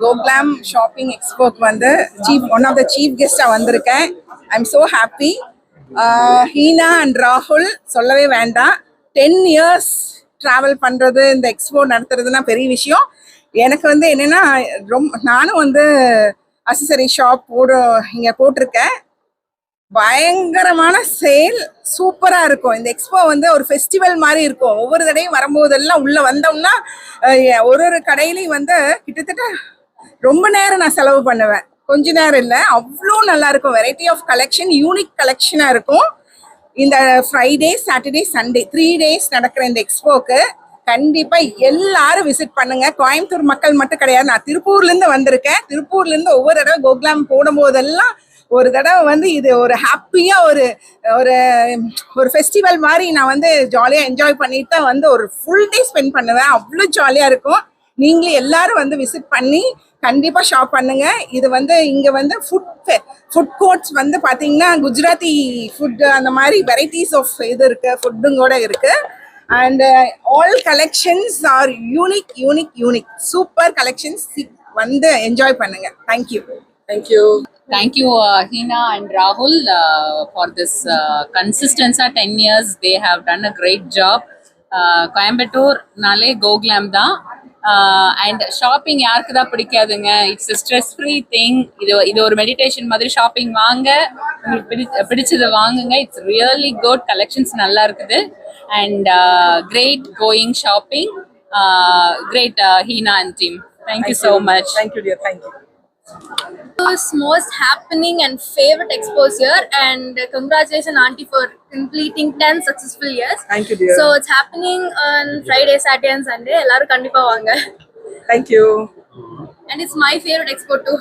Gokulam shopping எக்ஸ்போக்கு வந்து one of the chief கெஸ்டா வந்திருக்கேன். I am so happy. Heena and ராகுல் சொல்லவே வேண்டாம். 10 years ட்ராவல் பண்றது, இந்த எக்ஸ்போ நடத்துறதுனா பெரிய விஷயம். எனக்கு வந்து என்னன்னா, நானும் வந்து அக்சசரி ஷாப் இங்க போட்டிருக்கேன். பயங்கரமான சேல், சூப்பரா இருக்கும். இந்த எக்ஸ்போ வந்து ஒரு ஃபெஸ்டிவல் மாதிரி இருக்கும். ஒவ்வொரு தடையும் வரும்போதெல்லாம் உள்ள வந்தோம்னா ஒரு கடையிலையும் வந்து கிட்டத்தட்ட ரொம்ப நேரம் நான் செலவு பண்ணுவேன். கொஞ்ச நேரம் இல்லை, அவ்வளோ நல்லா இருக்கும். வெரைட்டி ஆஃப் கலெக்ஷன், யூனிக் கலெக்ஷனா இருக்கும். இந்த ஃப்ரைடே, சாட்டர்டே, சண்டே 3 days நடக்கிற இந்த எக்ஸ்போக்கு கண்டிப்பா எல்லாரும் விசிட் பண்ணுங்க. கோயம்புத்தூர் மக்கள் மட்டும் கிடையாது, நான் திருப்பூர்ல இருந்து வந்திருக்கேன். திருப்பூர்ல இருந்து ஒவ்வொரு தடவை கோகுலாம் போடும் போதெல்லாம் ஒரு தடவை வந்து இது ஒரு ஹாப்பியா ஒரு ஒரு ஃபெஸ்டிவல் மாதிரி நான் வந்து ஜாலியா என்ஜாய் பண்ணிட்டு வந்து ஒரு ஃபுல் டே ஸ்பெண்ட் பண்ணுவேன். அவ்வளோ ஜாலியா இருக்கும். நீங்களும் எல்லாரும் வந்து விசிட் பண்ணி கண்டிப்பா ஷாப் பண்ணுங்க. இது வந்து இங்க வந்து ஃபுட் கோர்ட்ஸ் வந்து பாத்தீங்கன்னா குஜராத்தி ஃபுட், அந்த மாதிரி வெரைட்டிஸ் ஆஃப் இது இருக்கு, ஃபுட்டும் கூட இருக்கு. And all collections R unique super collections. வந்து என்ஜாய் பண்ணுங்க. Thank you, Hina and Rahul, for this consistency. 10 years they have done a great job. Coimbatore nale Gogulam da, and shopping யாருக்கு தான் பிடிக்காதுங்க. It's a stress free thing. இது ஒரு meditation மாதிரி. Shopping வாங்க, உங்களுக்கு பிடிச்சது வாங்குங்க. It's really good. கலெக்ஷன்ஸ் நல்லா இருக்குது. And great going shopping. Great, Hina and team. Thank you so much. Thank you dear. Thank you. It's most happening and favorite expos here, and congratulations auntie for completing 10 successful years. Thank you dear. So it's happening on Friday, Saturday and Sunday. Ellaru kandipa vaanga. Thank you. And it's my favorite expo too.